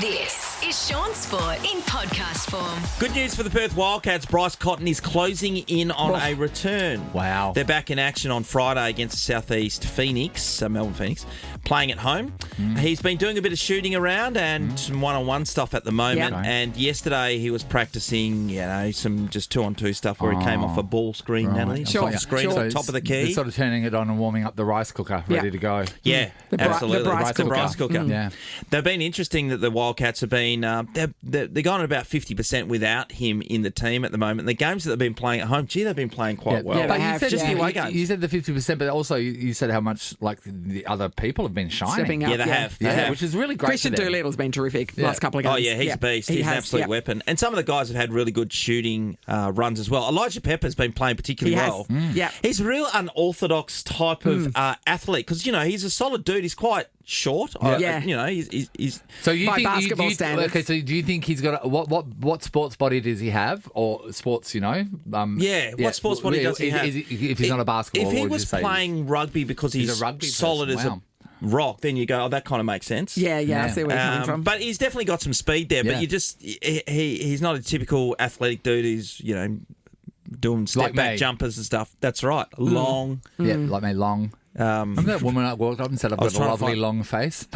This is Shaun Sport in podcast form. Good news for the Perth Wildcats. Bryce Cotton is closing in on a return. Wow. They're back in action on Friday against Southeast Phoenix, Melbourne Phoenix, playing at home. He's been doing a bit of shooting around and some one-on-one stuff at the moment. Yep. And yesterday he was practicing, some just two-on-two stuff where he came off a ball screen, Natalie. Sure. Off the screen, So top of the key. It's sort of turning it on and warming up the rice cooker, ready to go. Yeah, The absolutely. Bryce Bryce cooker. Yeah. They've been interesting that the Wildcats have been, they're going at about 50% without him in the team at the moment. The games that they've been playing at home, they've been playing quite well. Yeah, But they you have, said, just the away games. you said the 50%, but also you said how much the other people have been shining. Stepping up. Yeah, they have. They Yeah, have. which is really great. Christian for them. Doolittle's been terrific Yeah. last couple of games. Oh, yeah, he's a beast. He He's an has, absolute yeah. weapon. And some of the guys have had really good shooting runs as well. Elijah Pepper's been playing particularly He has. well. Yeah. He's a real unorthodox type of athlete because, he's a solid dude. He's quite short. Yeah. He's So you By think basketball standards. Okay, so do you think he's got what sports body does he have, or sports? what sports body does he have? If he's not a basketball, If he what would was you say? playing rugby because he's a rugby solid person, as wow. a rock, then you go, that kind of makes sense. Yeah, I see where you're coming from. But he's definitely got some speed there. Yeah. But he's not a typical athletic dude who's doing step Like back me. jumpers and stuff. That's right. Long. Yeah, like me, long. Remember that woman I walked up and said, "I've was got a trying to lovely find- long face."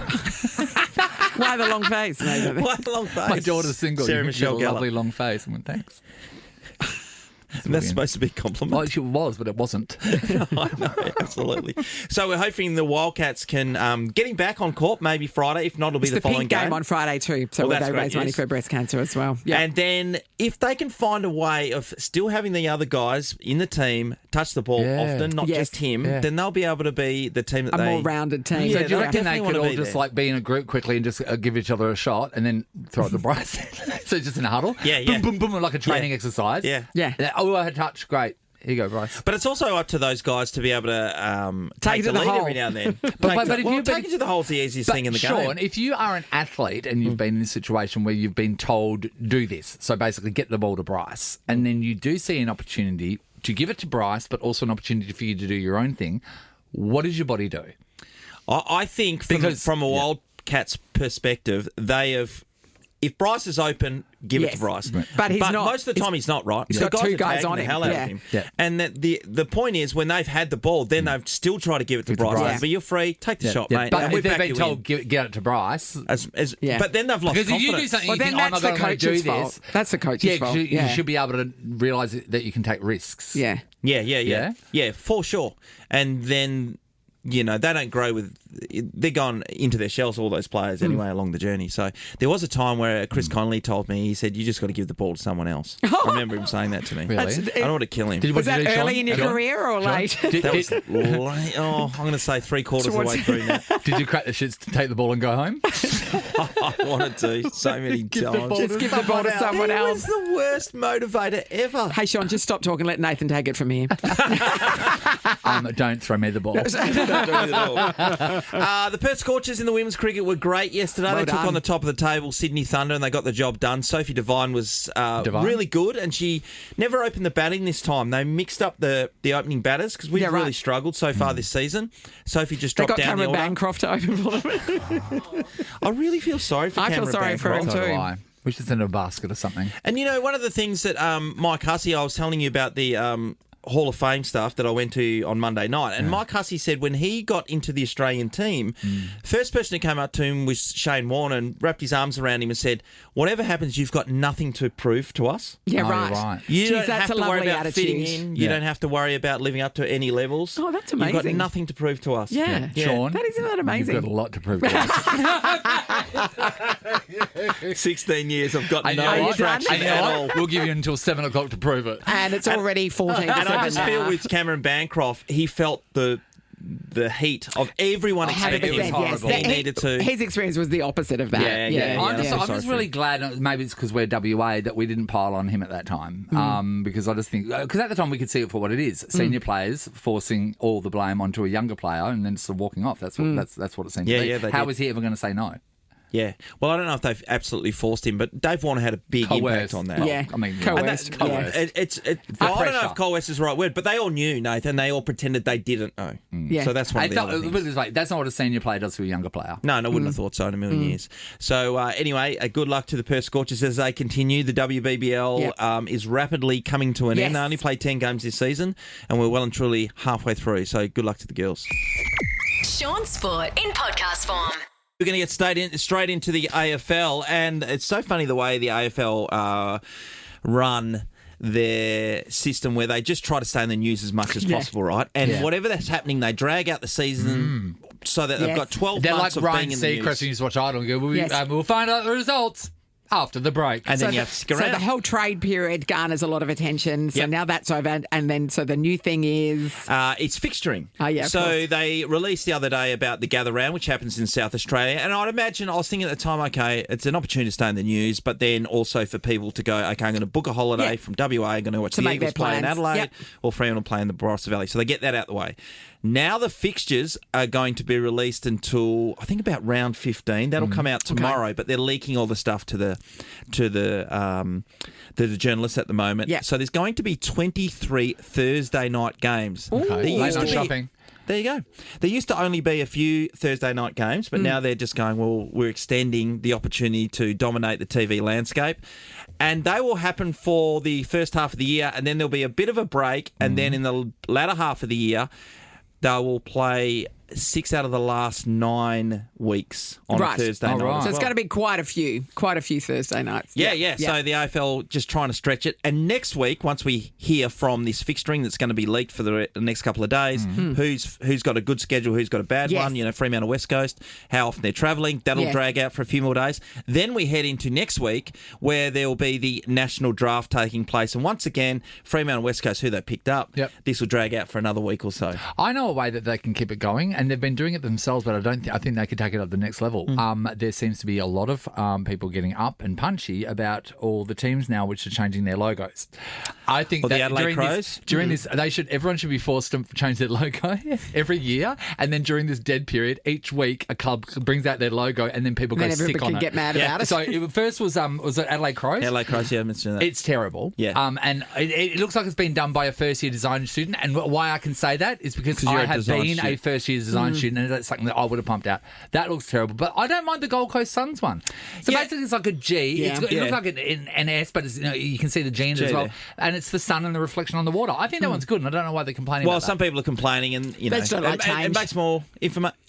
Why the long face? Maybe? What a long face. My daughter's single. Sarah You've Michelle got a Gellar. lovely long face. I went, thanks. That's supposed to be a compliment. Well, she was, but it wasn't. I know, absolutely. So we're hoping the Wildcats can get him back on court maybe Friday. If not, it'll be It's the the following pink game on Friday too, so Well, that's they great raise money news. for breast cancer as well. Yeah. And then if they can find a way of still having the other guys in the team touch the ball Yeah. often, not Yes. just him, Yeah. then they'll be able to be the team that A they... more rounded team. Yeah, So do you they reckon they definitely could wanna all be just there. be in a group quickly and just give each other a shot and then throw it to Bryce? So just in a huddle? Yeah, yeah. Boom, boom, boom, like a training exercise? Yeah. Yeah. Oh, I had touch. Great. Here you go, Bryce. But it's also up to those guys to be able to Take take it the to the lead hole. every now and then. but if Taking to the hole is the easiest thing in the Shaun, game. if you are an athlete and you've been in a situation where you've been told, do this, so basically get the ball to Bryce, and then you do see an opportunity to give it to Bryce, but also an opportunity for you to do your own thing, what does your body do? I think from a Wildcats perspective, they have... If Bryce is open, give it to Yes. Bryce. But he's not- most of the time he's not, right? He's The got two are guys tagging on the him. hell out Yeah. of him. Yeah. And that the point is when they've had the ball, then they've still tried to give it to Bryce. Bryce. But you're free, take the shot, mate. But and we if they've back been you told, in. get it to Bryce... Yeah. But then they've lost Because if confidence. you do something, Well, you then think, I'm that's not the going to do coach's this. fault. That's the coach's Yeah, fault. you should be able to realise that you can take risks. Yeah. Yeah, for sure. And then, they don't grow with... They're going into their shells, all those players, anyway, along the journey. So there was a time where Chris Connolly told me, he said, you just got to give the ball to someone else. I remember him saying that to me. Really? I don't want to kill him. Was that early Shaun? in your Shaun? career or late? That was late. Oh, I'm going to say three-quarters of the way through now. Did you crack the shits to take the ball and go home? I wanted to so many times. Just give the ball to someone He else. was the worst motivator ever. Hey, Shaun, just stop talking. Let Nathan take it from here. Don't throw me the ball. Don't do it at all. The Perth Scorchers in the women's cricket were great yesterday. Well they took done. on the top of the table Sydney Thunder and they got the job done. Sophie Devine was really good and she never opened the batting this time. They mixed up the opening batters because we've Yeah, right. really struggled so far this season. Sophie just They dropped got down Cameron the order. Bancroft to open for them. I really feel sorry for I feel Cameron sorry for Bancroft. him So do too. I. We should send her a basket or something. And one of the things that Mike Hussey, I was telling you about the Hall of Fame stuff that I went to on Monday night, and Mike Hussey said when he got into the Australian team, first person who came up to him was Shane Warne and wrapped his arms around him and said, whatever happens, you've got nothing to prove to us. Yeah, Oh, right. right. You Jeez, don't that's have a to worry lovely about fitting attitude. in. You Yeah. don't have to worry about living up to any levels. Oh, that's You've got amazing. nothing to prove to us. Yeah. Shaun, That isn't that amazing? You've got a lot to prove to us. 16 years, I've got I know no what? attraction And you know at what? all. We'll give you until 7 o'clock to prove it. And it's already 14 to And 7 I just now. feel with Cameron Bancroft, he felt the heat of everyone expecting 100%, him. yes. He needed to. His experience was the opposite of that. Yeah. I'm I'm just sorry for really him. glad, maybe it's because we're WA, that we didn't pile on him at that time. Because I just think, because at the time we could see it for what it is. Senior players forcing all the blame onto a younger player and then sort of walking off. That's what, that's what it seems to be. Yeah, they How did. was he ever going to say no? Yeah. Well, I don't know if they've absolutely forced him, but Dave Warner had a big impact on that. Yeah. I mean, Coerced. And that- Yeah. well, I don't know if coerced is the right word, but they all knew, Nathan. They all pretended they didn't know. Yeah. So that's one of It's the not, other things. put it this way, that's not what a senior player does to a younger player. No, I wouldn't have thought so in a million years. So anyway, good luck to the Perth Scorchers as they continue. The WBBL is rapidly coming to an end. They only played 10 games this season, and we're well and truly halfway through. So good luck to the girls. Shaun Sport in podcast form. We're going to get straight into the AFL, and it's so funny the way the AFL run their system where they just try to stay in the news as much as possible, right? And whatever that's happening, they drag out the season so that they've got 12 They're months like of Ryan being in the Seacrest news. who used to watch Idol and go, we'll find out the results after the break. And then So you have to stick So around. the whole trade period garners a lot of attention. So Yep. now that's over. And then so the new thing is... It's fixturing. Oh, yeah, of so course. they released the other day about the Gather Round, which happens in South Australia. And I'd imagine, I was thinking at the time, okay, it's an opportunity to stay in the news, but then also for people to go, okay, I'm going to book a holiday from WA, I'm going to watch To the make Eagles their play in plans. Adelaide, Yep. or Freo will play in the Barossa Valley. So they get that out the way. Now the fixtures are going to be released until, I think, about round 15. That'll come out tomorrow, but they're leaking all the stuff to the journalists at the moment. Yeah. So there's going to be 23 Thursday night games. Okay. There Late used to night be- shopping. There you go. There used to only be a few Thursday night games, but now they're just going, well, we're extending the opportunity to dominate the TV landscape. And they will happen for the first half of the year, and then there'll be a bit of a break, and then in the latter half of the year, they will play 6 out of the last 9 weeks on Right. a Thursday night. right. as So it's well. going to be quite a few Thursday nights. Yeah. So the AFL just trying to stretch it. And next week, once we hear from this fixturing that's going to be leaked for the next couple of days, who's got a good schedule, who's got a bad Yes. one, Fremantle West Coast, how often they're travelling, that'll Yes. drag out for a few more days. Then we head into next week where there will be the national draft taking place. And once again, Fremantle West Coast, who they picked up, this will drag out for another week or so. I know a way that they can keep it going, and they've been doing it themselves, but I think they could take it up the next level. There seems to be a lot of people getting up and punchy about all the teams now which are changing their logos. I think Or the that Adelaide during this, everyone should be forced to change their logo every year, and then during this dead period, each week a club brings out their logo, and then people And then go sick everybody on can it. get mad about it. So it first was it Adelaide Crows? Adelaide Crows, I mentioned that. It's terrible. Yeah. And it looks like it's been done by a first-year design student. And why I can say that is because you're I a have design been a student. first-year design student, and that's something that I would have pumped out. That looks terrible. But I don't mind the Gold Coast Suns one. So Yeah. basically it's like a G. Yeah. It looks like an S, but it's, you can see the G in it G as well. there. And it's the sun and the reflection on the water. I think that one's good, and I don't know why they're complaining Well, about some that. people are complaining, and They just don't like it change. makes more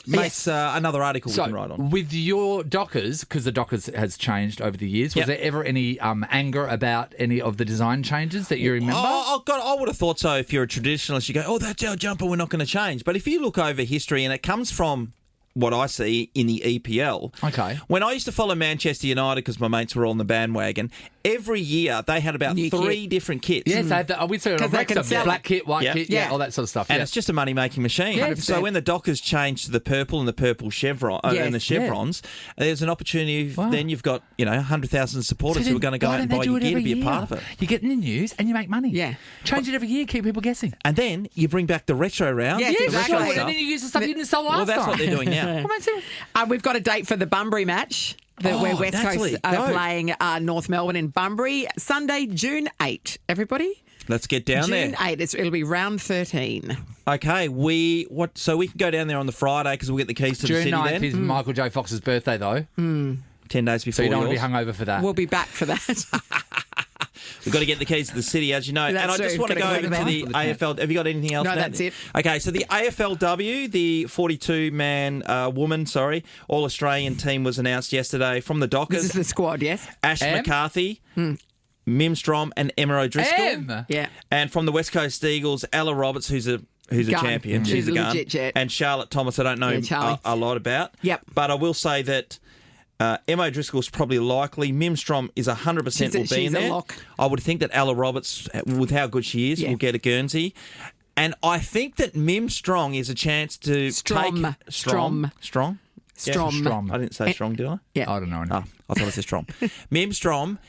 makes another article we So, can write on. with your Dockers, because the Dockers has changed over the years, was Yep. there ever any anger about any of the design changes that you remember? Oh, God, I would have thought so. If you're a traditionalist, you go, oh, that's our jumper, we're not going to change. But if you look over history, and it comes from what I see in the EPL. Okay. When I used to follow Manchester United, because my mates were all on the bandwagon, every year they had about New 3 kit. different kits. Yes, we saw it on 'Cause they Wrexham. can sell Black it. kit, white Yeah. kit, Yeah. all that sort of stuff. And yeah. it's just a money-making machine. 100%. So when the Dockers changed to the purple and the purple chevron Yes. and the chevrons, there's an opportunity. Wow. Then you've got 100,000 supporters who are going to go out and buy your gear to be a part of it. You get in the news and you make money. Yeah. Change it every year, keep people guessing. And then you bring back the retro round. Yes, the Yeah, exactly. retro sure. stuff. And then you use the stuff you didn't sell last Well, that's time. what they're doing now. Well, that's it. We've got a date for the Bunbury match. Where West Natalie, Coast are go. playing North Melbourne in Bunbury, Sunday, June 8. Everybody? Let's get down there. June 8. It'll be round 13. Okay, so we can go down there on the Friday because we'll get the keys to the June city 9th then. is Michael J. Fox's birthday, though. 10 days So before you don't want to yours. be hungover for that. We'll be back for that. We've got to get the keys to the city, as you know. That's and I just true. want to go Gotta over go to the for the AFL. Have you got anything else? No, Nat? that's it. Okay, so the AFLW, the 42-man All Australian team was announced yesterday from the Dockers. This is the squad, yes? Ash Em? McCarthy, Mim Strom, and Emma O'Driscoll. M. Yeah. And from the West Coast Eagles, Ella Roberts, who's a Gun. champion. She's She's a a gun. legit jet. And Charlotte Thomas, I don't know Yeah, Charlie. a lot about. Yep. But I will say that Emma O'Driscoll's probably likely. Mim Strom is 100% will be she's in a there. lock. I would think that Ella Roberts, with how good she is, Yeah. will get a Guernsey. And I think that Mim Strong is a chance to Strom. take... Strom. Strong? Strom. Strom. I didn't say strong, did I? Yeah. I don't know. Oh, I thought it said Strom. Mim Strom,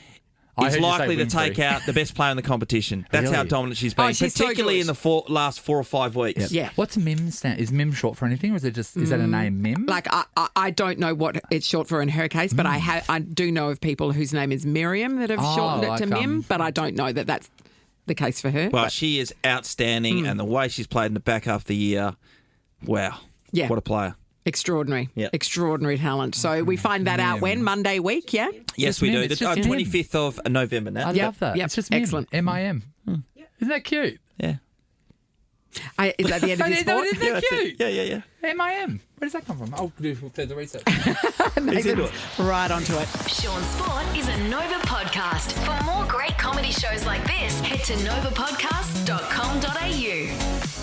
I is heard you say likely to Winfrey. take out the best player in the competition. That's how Really? dominant she's been, she's so particularly good. in the last 4 or 5 weeks. Yeah. What's Mim stand? Is Mim short for anything, or is it just is that a name, Mim? Like I don't know what it's short for in her case, but I do know of people whose name is Miriam that have shortened it to like, Mim, but I don't know that that's the case for her. Well, But she is outstanding, and the way she's played in the back half of the year, wow. Yeah. What a player. extraordinary, Yep. extraordinary talent. So we find that out when? Monday week, yeah? Yes, we Mim, do. it's The just Mim. 25th of November now. I love that. Yep. It's just Mim. Excellent. M-I-M. Isn't that cute? Yeah. Is that the end of your sport? Isn't that that's it. cute? Yeah. M-I-M. Where does that come from? I'll do further research. He's into it. Right onto it. Shaun Sport is a Nova podcast. For more great comedy shows like this, head to novapodcast.com.au.